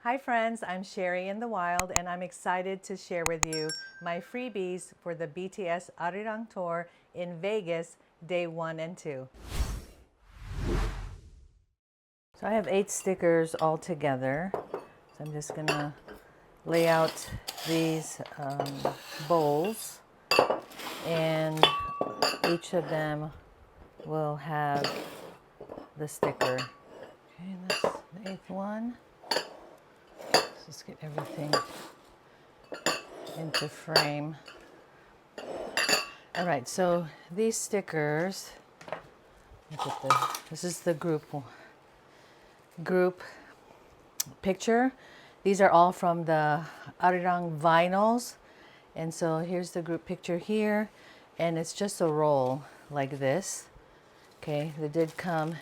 Hi friends, I'm Cherie in the Wild and I'm excited to share with you my freebies for the BTS Arirang Tour in Vegas, day 1 and 2. So I have 8 stickers all together. So I'm just gonna lay out these bowls, and each of them will have the sticker. Okay, that's the 8th one. Let's get everything into frame. All right, so these stickers, this is the group picture. These are all from the Arirang vinyls. And so here's the group picture here, and it's just a roll like this. Okay, they did come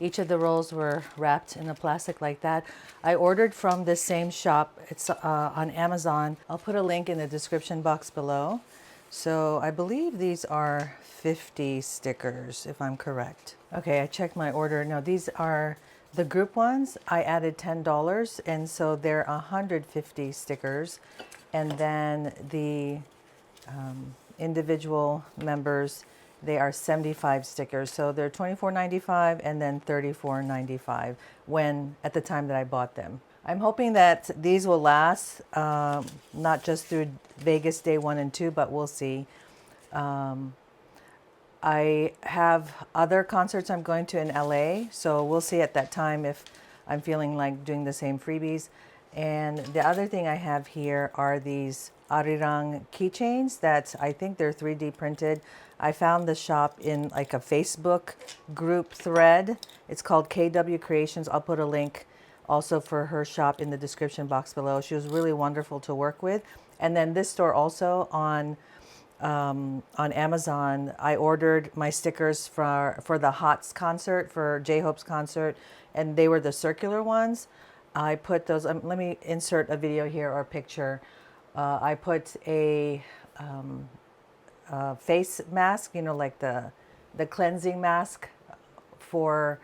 each of the rolls were wrapped in a plastic like that. I ordered from this same shop. It's on Amazon. I'll put a link in the description box below. So I believe these are 50 stickers, if I'm correct. Okay, I checked my order. Now these are the group ones. I added $10, and so they're 150 stickers. And then the individual members, they are 75 stickers. So they're $24.95 and then $34.95 at the time that I bought them. I'm hoping that these will last, not just through Vegas day 1 and 2, but we'll see. I have other concerts I'm going to in LA, so we'll see at that time if I'm feeling like doing the same freebies. And the other thing I have here are these Arirang keychains that I think they're 3D printed. I found the shop in like a Facebook group thread. It's called KW Creations. I'll put a link also for her shop in the description box below. She was really wonderful to work with. And then this store also on Amazon, I ordered my stickers for the HOTS concert, for J-Hope's concert, and they were the circular ones. I put those, let me insert a video here or picture. I put a face mask, you know, like the cleansing mask for,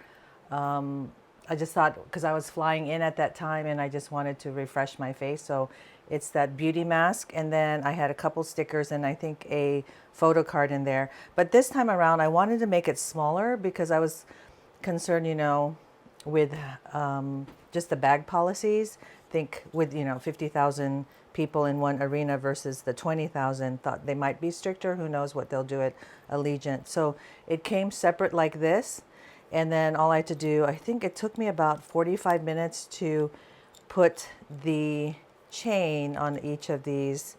I just thought, because I was flying in at that time and I just wanted to refresh my face. So it's that beauty mask. And then I had a couple stickers and I think a photo card in there. But this time around, I wanted to make it smaller because I was concerned, you know, with just the bag policies. Think with, you know, 50,000 people in one arena versus the 20,000, thought they might be stricter. Who knows what they'll do at Allegiant. So it came separate like this. And then all I had to do, I think it took me about 45 minutes to put the chain on each of these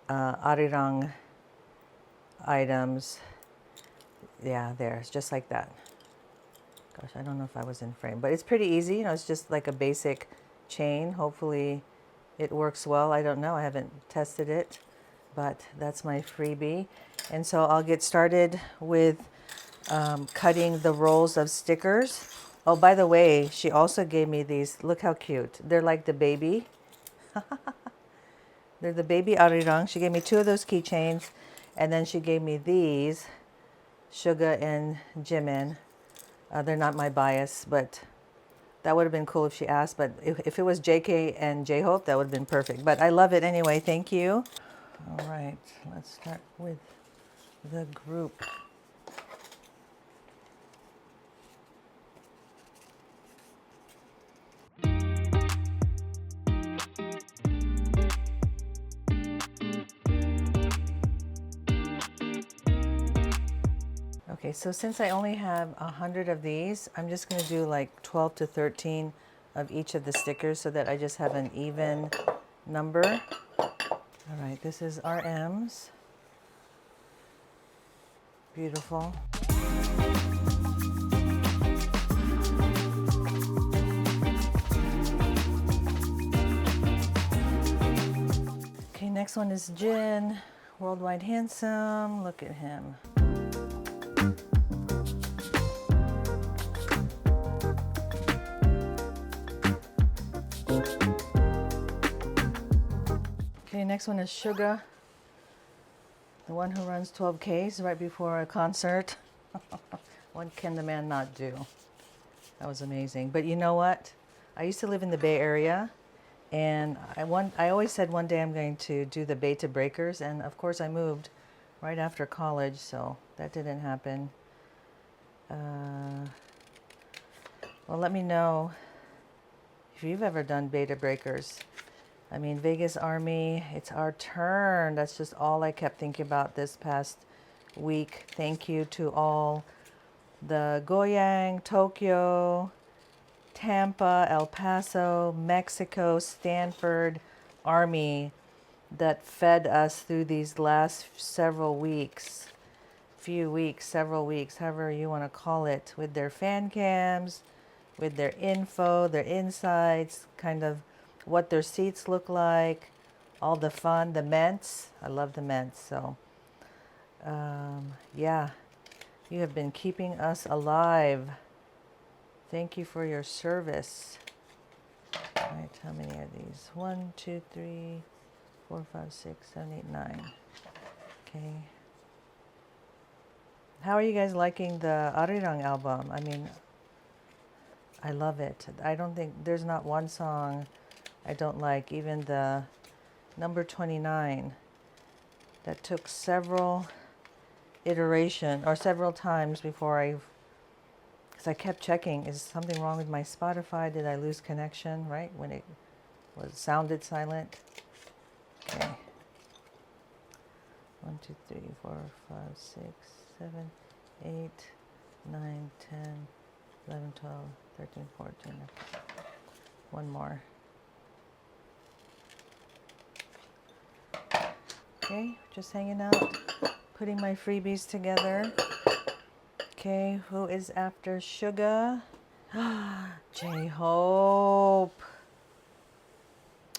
Arirang items. Yeah, there's just like that. Gosh, I don't know if I was in frame, but it's pretty easy. You know, it's just like a basic chain. Hopefully it works well. I don't know. I haven't tested it, but that's my freebie. And so I'll get started with cutting the rolls of stickers. Oh, by the way, she also gave me these. Look how cute. They're like the baby. They're the baby Arirang. She gave me 2 of those keychains, and then she gave me these, Suga and Jimin. They're not my bias, but that would have been cool if she asked. But if it was JK and J-Hope, that would have been perfect. But I love it anyway. Thank you. All right, let's start with the group. Okay, so since I only have 100 of these, I'm just going to do like 12 to 13 of each of the stickers so that I just have an even number. All right, this is RM's. Beautiful. Okay, next one is Jin, Worldwide Handsome. Look at him. Okay, next one is Suga, the one who runs 12Ks right before a concert. What can the man not do? That was amazing. But you know what? I used to live in the Bay Area, and I always said one day I'm going to do the Beta Breakers, and of course I moved right after college, so that didn't happen. Well, let me know if you've ever done Beta Breakers. I mean, Vegas Army, it's our turn. That's just all I kept thinking about this past week. Thank you to all the Goyang, Tokyo, Tampa, El Paso, Mexico, Stanford Army that fed us through these last several weeks, several weeks, however you want to call it, with their fan cams, with their info, their insights, kind of what their seats look like, all the fun, the ments. I love the ments. So, yeah, you have been keeping us alive. Thank you for your service. All right, how many are these? 1, 2, 3, 4, 5, 6, 7, 8, 9. Okay. How are you guys liking the Arirang album? I mean, I love it. I don't think there's not one song I don't like. Even the number 29 that took several iteration or several times before because I kept checking, is something wrong with my Spotify? Did I lose connection, right? When it sounded silent. Okay. 1, 2, 3, 4, 5, 6, 7, 8, 9, 10, 11, 12, 13, 14. One more. Okay, just hanging out, putting my freebies together. Okay, who is after Sugar? J-Hope.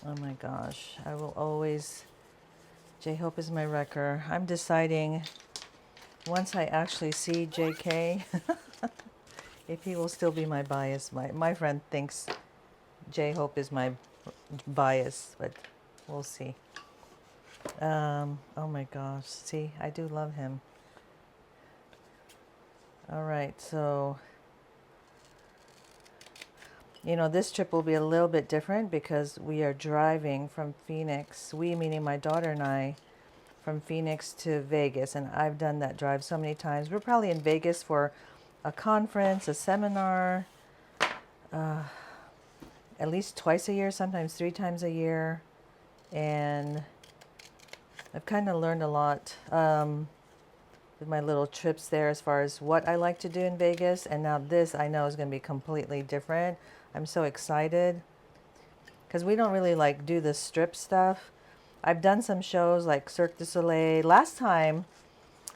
Oh my gosh, I will always... J-Hope is my wrecker. I'm deciding once I actually see JK if he will still be my bias. My friend thinks J-Hope is my bias, but we'll see. Oh my gosh, see, I do love him. All right, so, you know, this trip will be a little bit different because we are driving from Phoenix, we meaning my daughter and I, from Phoenix to Vegas, and I've done that drive so many times. We're probably in Vegas for a conference, a seminar, at least twice a year, sometimes 3 times a year, and I've kind of learned a lot with my little trips there as far as what I like to do in Vegas, and now this I know is going to be completely different. I'm so excited because we don't really like do the strip stuff. I've done some shows like Cirque du Soleil. Last time,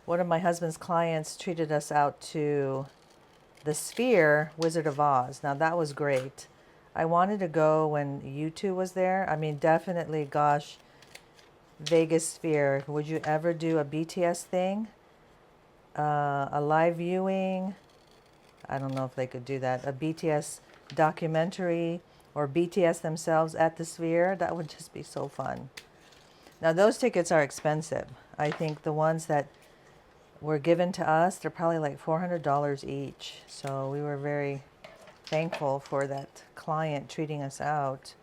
one of my husband's clients treated us out to the Sphere, Wizard of Oz. Now that was great. I wanted to go when U2 was there. I mean, definitely, gosh, Vegas Sphere. Would you ever do a BTS thing? A live viewing? I don't know if they could do that. A BTS documentary or BTS themselves at the Sphere? That would just be so fun. Now, those tickets are expensive. I think the ones that were given to us, they're probably like $400 each. So we were very thankful for that client treating us out.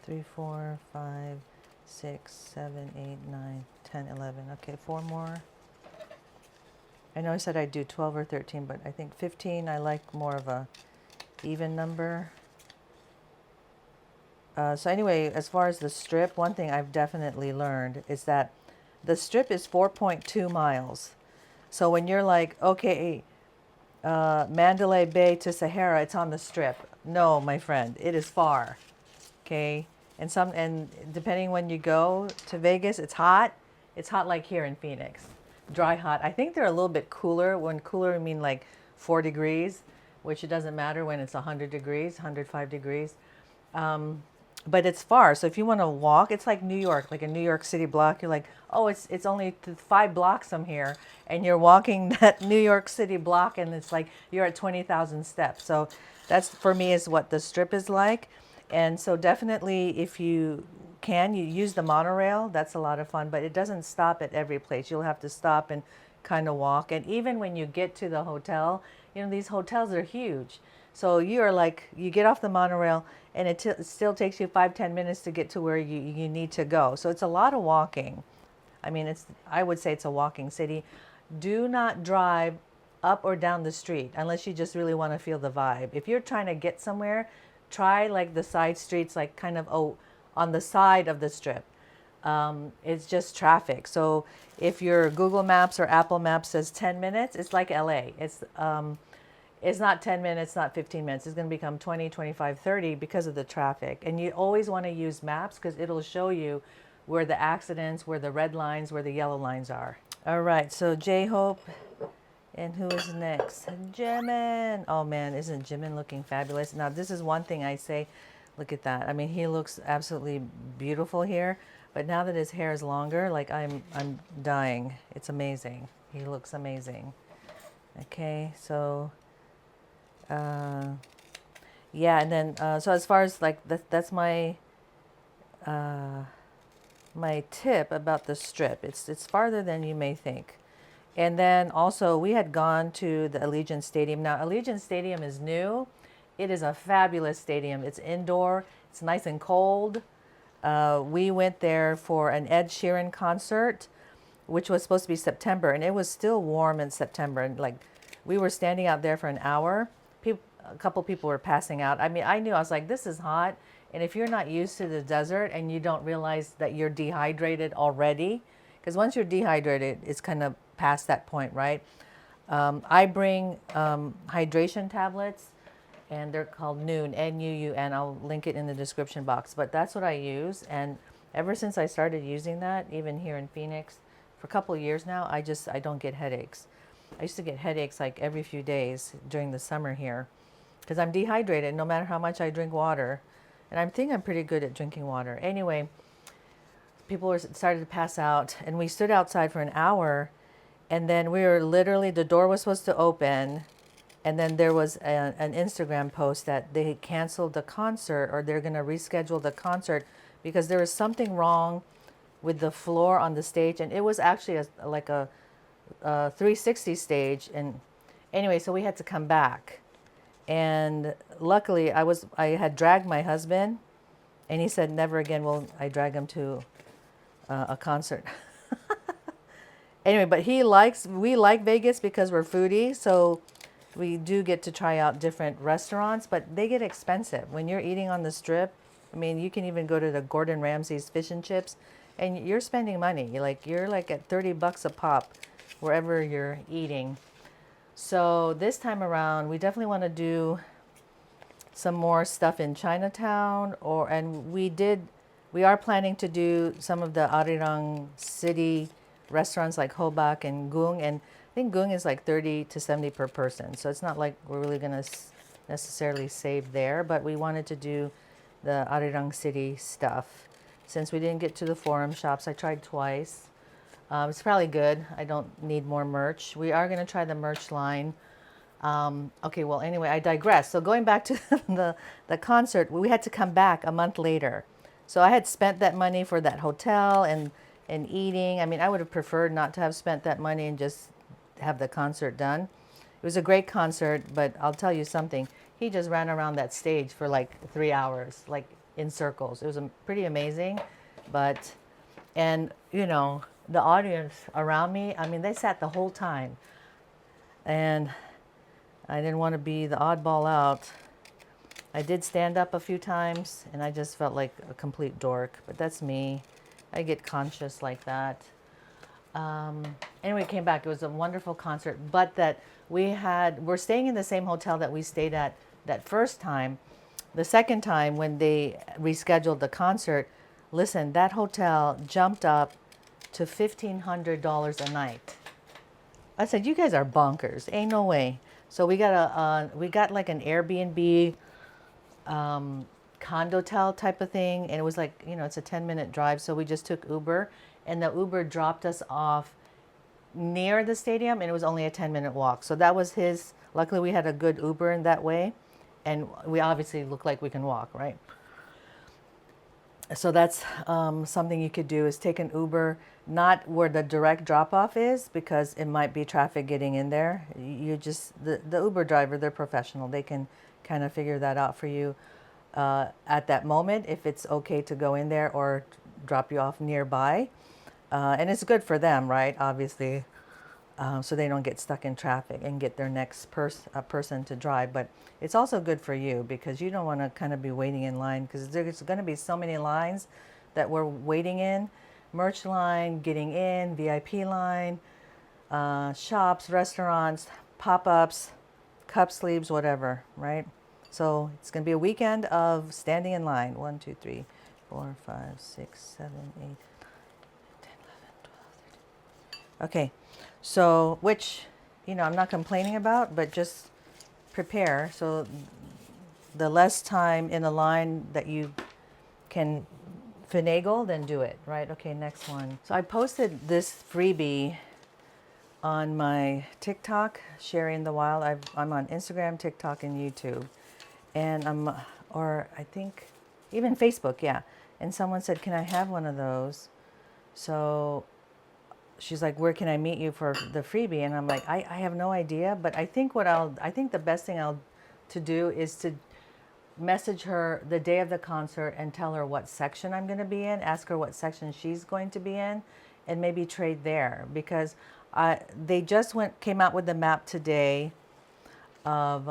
3, 4, 5, 6, 7, 8, 9, 10, 11. Okay, 4 more. I know I said I'd do 12 or 13, but I think 15, I like more of a even number. So anyway, as far as the Strip, one thing I've definitely learned is that the Strip is 4.2 miles. So when you're like, okay, Mandalay Bay to Sahara, it's on the Strip. No, my friend, it is far. Okay, and depending when you go to Vegas, it's hot. It's hot like here in Phoenix, dry hot. I think they're a little bit cooler. When cooler, I mean like 4 degrees, which it doesn't matter when it's 100 degrees, 105 degrees. But it's far. So if you want to walk, it's like New York, like a New York City block. You're like, oh, it's only 5 blocks from here, and you're walking that New York City block, and it's like you're at 20,000 steps. So that's, for me, is what the Strip is like. And so definitely, if you can, you use the monorail. That's a lot of fun, but it doesn't stop at every place. You'll have to stop and kind of walk. And even when you get to the hotel, you know, these hotels are huge. So you are like, you get off the monorail and it still takes you 5-10 minutes to get to where you need to go. So it's a lot of walking. I mean, I would say it's a walking city. Do not drive up or down the street unless you just really want to feel the vibe. If you're trying to get somewhere, try like the side streets, like kind of on the side of the strip. It's just traffic. So if your Google Maps or Apple Maps says 10 minutes, it's like LA. It's not 10 minutes, not 15 minutes. It's going to become 20, 25, 30 because of the traffic. And you always want to use maps because it'll show you where the accidents, where the red lines, where the yellow lines are. All right, so J-Hope. And who is next? Jimin. Oh man, isn't Jimin looking fabulous? Now this is one thing I say, look at that. I mean, he looks absolutely beautiful here, but now that his hair is longer, like I'm dying. It's amazing. He looks amazing. Okay, so yeah, and then so as far as like that's my my tip about the strip. It's farther than you may think. And then also we had gone to the Allegiant Stadium. Now Allegiant Stadium is new. It is a fabulous stadium. It's indoor. It's nice and cold. We went there for an Ed Sheeran concert, which was supposed to be September, and it was still warm in September. And like, we were standing out there for an hour. A couple people were passing out. I mean, I knew, I was like, this is hot. And if you're not used to the desert and you don't realize that you're dehydrated already, because once you're dehydrated, it's kind of past that point, right? I bring hydration tablets, and they're called Noon, N-U-U-N. I'll link it in the description box. But that's what I use. And ever since I started using that, even here in Phoenix, for a couple of years now, I don't get headaches. I used to get headaches like every few days during the summer here because I'm dehydrated no matter how much I drink water. And I think I'm pretty good at drinking water. Anyway, people started to pass out, and we stood outside for an hour, and then we were literally, the door was supposed to open, and then there was an Instagram post that they canceled the concert, or they're going to reschedule the concert because there was something wrong with the floor on the stage, and it was actually like a 360 stage. And anyway, so we had to come back. And luckily I had dragged my husband, and he said never again will I drag him to a concert. Anyway, but we like Vegas because we're foodies, so we do get to try out different restaurants, but they get expensive when you're eating on the strip. I mean, you can even go to the Gordon Ramsay's fish and chips, and you're spending money. You're like at $30 a pop wherever you're eating. So this time around, we definitely want to do some more stuff in Chinatown, and we are planning to do some of the Arirang City restaurants like Hobak and Gung, and I think Gung is like 30 to 70 per person. So it's not like we're really going to necessarily save there, but we wanted to do the Arirang City stuff. Since we didn't get to the Forum shops, I tried twice. It's probably good. I don't need more merch. We are going to try the merch line. Okay, well, anyway, I digress. So going back to the concert, we had to come back a month later. So I had spent that money for that hotel and eating. I mean, I would have preferred not to have spent that money and just have the concert done. It was a great concert, but I'll tell you something. He just ran around that stage for like 3 hours, like in circles. It was pretty amazing. And you know, the audience around me, I mean, they sat the whole time. And I didn't want to be the oddball out. I did stand up a few times, and I just felt like a complete dork. But that's me. I get conscious like that. Anyway, came back. It was a wonderful concert. But we're staying in the same hotel that we stayed at that first time. The second time, when they rescheduled the concert, listen, that hotel jumped up to $1,500 a night. I said, you guys are bonkers. Ain't no way. So we got like an Airbnb condotel type of thing, and it was like, you know, it's a 10-minute drive, so we just took Uber, and the Uber dropped us off near the stadium, and it was only a 10-minute walk. So that was luckily we had a good Uber in that way, and we obviously look like we can walk, right? So that's something you could do, is take an Uber, not where the direct drop-off is, because it might be traffic getting in there. The Uber driver, they're professional. They can kind of figure that out for you at that moment, if it's okay to go in there or drop you off nearby. And it's good for them, right? Obviously, so they don't get stuck in traffic and get their next person to drive. But it's also good for you because you don't want to kind of be waiting in line, because there's going to be so many lines that we're waiting in. Merch line, getting in, VIP line, shops, restaurants, pop-ups, cup sleeves, whatever, right? So it's going to be a weekend of standing in line. 1, 2, 3, 4, 5, 6, 7, 8, 10, 11, 12, 13. Okay, so which, I'm not complaining about, but just prepare. So the less time in a line that you can finagle, then do it, right? Okay, next one. So I posted this freebie on my TikTok, Cherie in the Wild. I'm on Instagram, TikTok, and YouTube. And or I think even Facebook, yeah. And someone said, can I have one of those? So she's like, where can I meet you for the freebie? And I'm like, I have no idea, but I think the best thing to do is to message her the day of the concert and tell her what section I'm going to be in, ask her what section she's going to be in, and maybe trade there, because they just came out with the map today of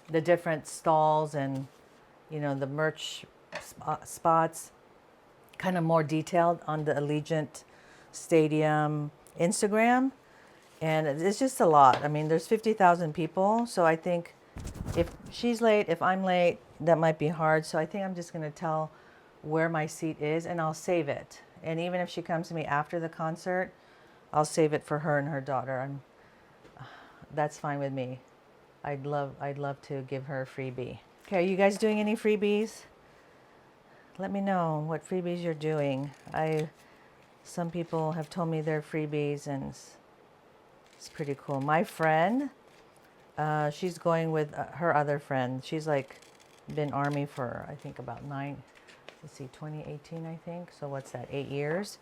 the different stalls and the merch spots, kind of more detailed on the Allegiant Stadium Instagram. And it's just a lot. I mean, there's 50,000 people, so I think if she's late, if I'm late, that might be hard. So I think I'm just going to tell where my seat is, and I'll save it. And even if she comes to me after the concert, I'll save it for her and her daughter. That's fine with me. I'd love to give her a freebie. Okay, are you guys doing any freebies? Let me know what freebies you're doing. Some people have told me they're freebies, and it's pretty cool. My friend, she's going with her other friend. She's like been Army for, I think, about 2018, I think. So what's that, 8 years?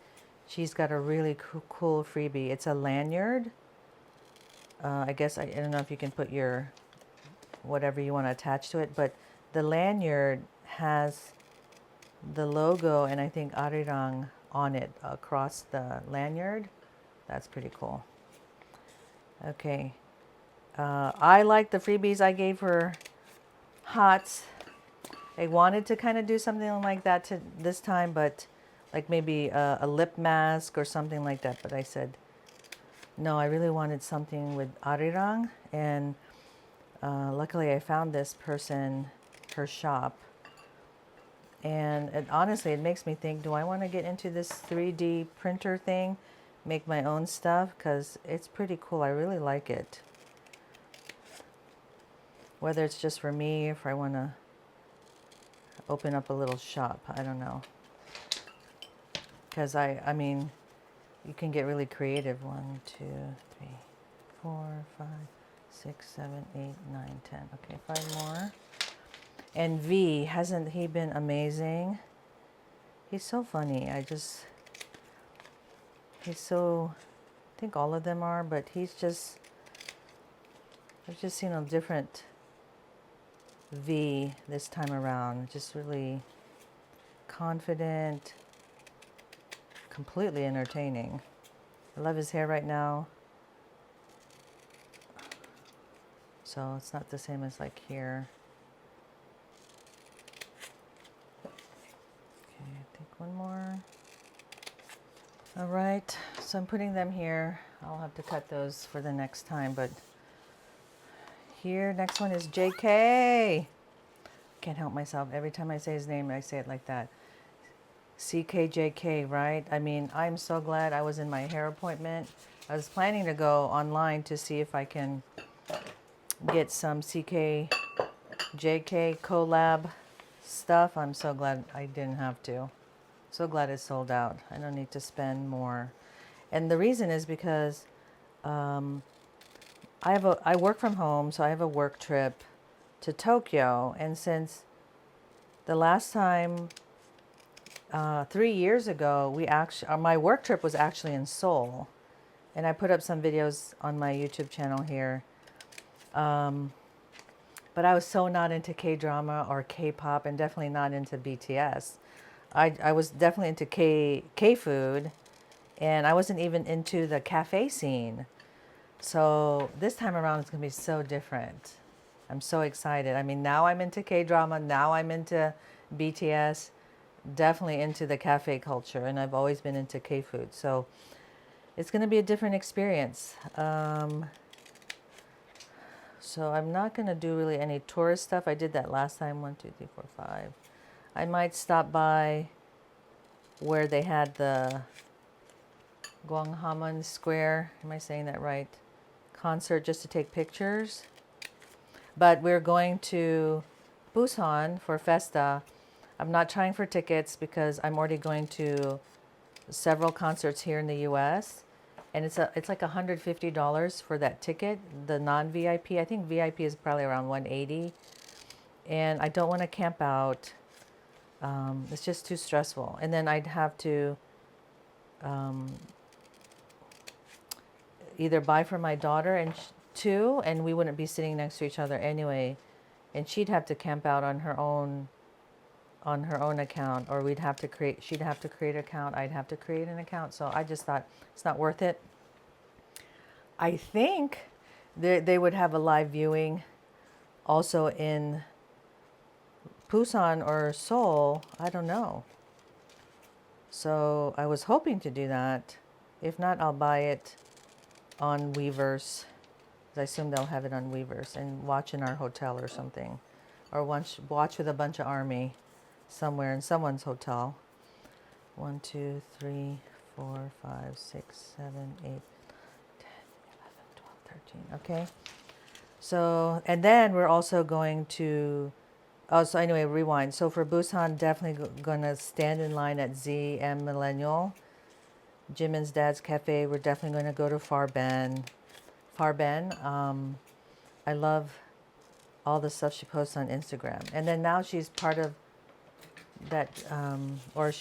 She's got a really cool freebie. It's a lanyard. I guess, I don't know if you can put your, whatever you want to attach to it, but the lanyard has the logo and I think Arirang on it across the lanyard. That's pretty cool. Okay. I like the freebies I gave her. Hots. I wanted to kind of do something like that this time, but like maybe a lip mask or something like that. But I said, no, I really wanted something with Arirang. And luckily I found this person, her shop. And honestly, it makes me think, do I want to get into this 3D printer thing? Make my own stuff? Because it's pretty cool. I really like it. Whether it's just for me, if I want to open up a little shop, I don't know. Because I mean, you can get really creative. 1, 2, 3, 4, 5, 6, 7, 8, 9, 10. Okay, 5 more. And V, hasn't he been amazing? He's so funny. He's so, I think all of them are, but I've just seen a different V this time around. Just really confident, completely entertaining. I love his hair right now. So it's not the same as like here. Okay, I think one more. All right, so I'm putting them here. I'll have to cut those for the next time, but here, next one is JK. Can't help myself. Every time I say his name, I say it like that. CKJK, right? I mean, I'm so glad I was in my hair appointment. I was planning to go online to see if I can get some CKJK collab stuff. I'm so glad I didn't have to. So glad it's sold out. I don't need to spend more. And the reason is because I work from home, so I have a work trip to Tokyo. And since the last time, 3 years ago, my work trip was actually in Seoul. And I put up some videos on my YouTube channel here. But I was so not into K-drama or K-pop, and definitely not into BTS. I was definitely into K-food, and I wasn't even into the cafe scene. So this time around, it's going to be so different. I'm so excited. I mean, now I'm into K-drama, now I'm into BTS, definitely into the cafe culture, and I've always been into K-food. So it's going to be a different experience. So I'm not going to do really any tourist stuff. I did that last time, 1, 2, 3, 4, 5. I might stop by where they had the Gwanghwamun Square, am I saying that right, concert, just to take pictures. But we're going to Busan for Festa. I'm not trying for tickets because I'm already going to several concerts here in the US. And it's like $150 for that ticket, the non-VIP. I think VIP is probably around $180. And I don't want to camp out. It's just too stressful. And then I'd have to either buy for my daughter and too, and we wouldn't be sitting next to each other anyway. And she'd have to camp out on her own account, or she'd have to create an account, I'd have to create an account. So I just thought it's not worth it. I think they would have a live viewing also in Busan or Seoul. I don't know. So I was hoping to do that. If not, I'll buy it on Weverse. I assume they'll have it on Weverse and watch in our hotel or something. Or watch with a bunch of army somewhere in someone's hotel. 1, 2, 3, 4, 5, 6, 7, 8, 10, 11, 12, 13. Okay. So, and then we're also going to, so anyway, rewind. So for Busan, definitely going to stand in line at ZM Millennial. Jimin's dad's cafe. We're definitely going to go to Farben. I love all the stuff she posts on Instagram. And then now she's part of that, or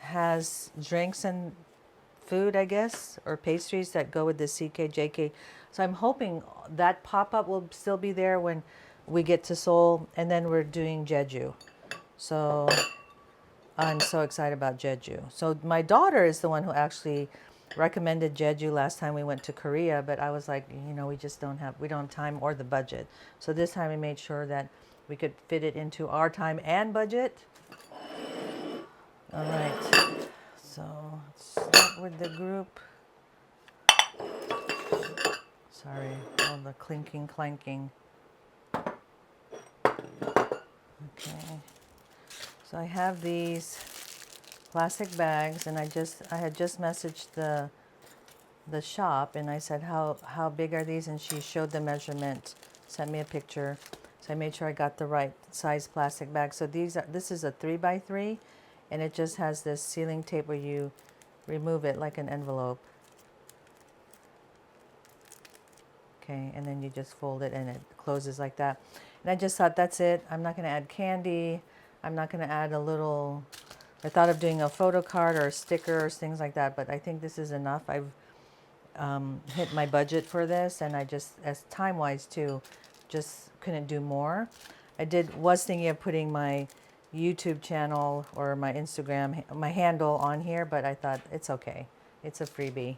has drinks and food, I guess, or pastries that go with the CKJK. So I'm hoping that pop-up will still be there when we get to Seoul. And then we're doing Jeju. So I'm so excited about Jeju. So my daughter is the one who actually recommended Jeju last time we went to Korea, but I was like, we don't have time or the budget. So this time we made sure that we could fit it into our time and budget. All right. So let's start with the group. Sorry, all the clinking, clanking. Okay. So I have these plastic bags, and I had just messaged the shop, and I said, how big are these? And she showed the measurement, sent me a picture. So I made sure I got the right size plastic bag. So this is a 3x3, and it just has this sealing tape where you remove it like an envelope. Okay, and then you just fold it and it closes like that. And I just thought, that's it. I'm not going to add candy. I'm not going to add I thought of doing a photo card or stickers, things like that, but I think this is enough. I've hit my budget for this, and I just, as time-wise too, just couldn't do more. Was thinking of putting my YouTube channel or my Instagram, my handle on here, but I thought it's okay. It's a freebie.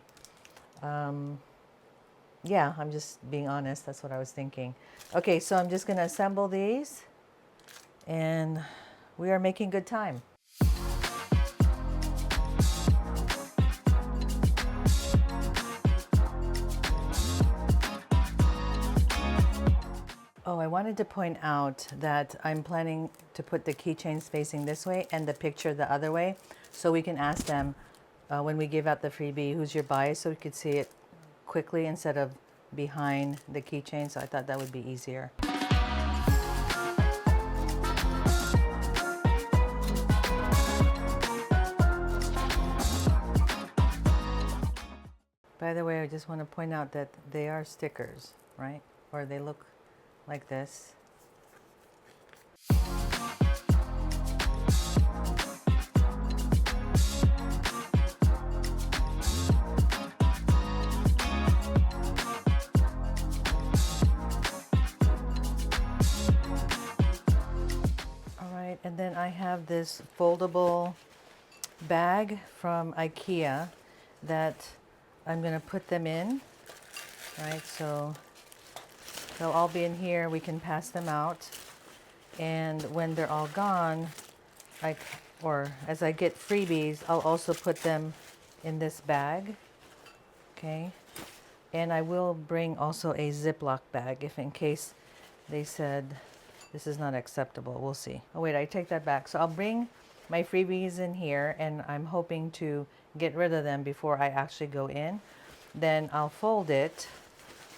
Yeah, I'm just being honest. That's what I was thinking. Okay, so I'm just going to assemble these, and we are making good time. Oh, I wanted to point out that I'm planning to put the keychains facing this way and the picture the other way, so we can ask them when we give out the freebie, who's your bias, so we could see it quickly instead of behind the keychain. So I thought that would be easier. By the way, I just want to point out that they are stickers, right? Or they look like this. right, and then I have this foldable bag from IKEA that I'm going to put them in, right? So they'll all be in here. We can pass them out. And when they're all gone, or as I get freebies, I'll also put them in this bag. Okay. And I will bring also a Ziploc bag if in case they said this is not acceptable. We'll see. Oh wait, I take that back. So I'll bring my freebies in here, and I'm hoping to get rid of them before I actually go in. Then I'll fold it,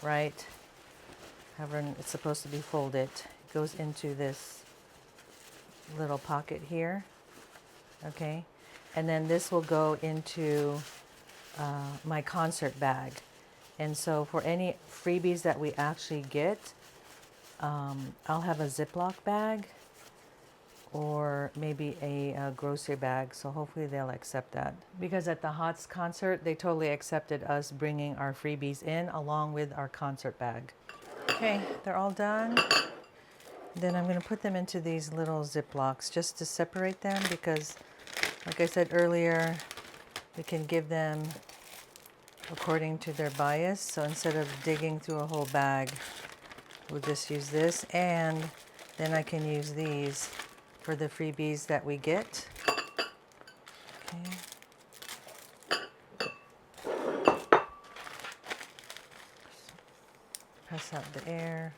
right? However it's supposed to be folded. It goes into this little pocket here, okay? And then this will go into my concert bag. And so for any freebies that we actually get, I'll have a Ziploc bag or maybe a grocery bag. So hopefully they'll accept that. Because at the HOTS concert, they totally accepted us bringing our freebies in along with our concert bag. Okay, they're all done. Then I'm going to put them into these little Ziplocs just to separate them because, like I said earlier, we can give them according to their bias. So instead of digging through a whole bag, we'll just use this, and then I can use these for the freebies that we get. Okay. Press out the air.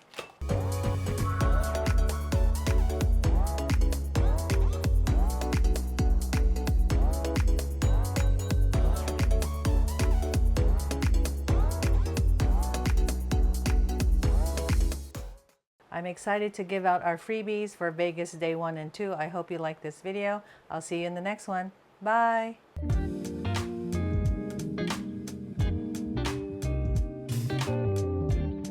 I'm excited to give out our freebies for Vegas Day 1 and 2. I hope you like this video. I'll see you in the next one. Bye.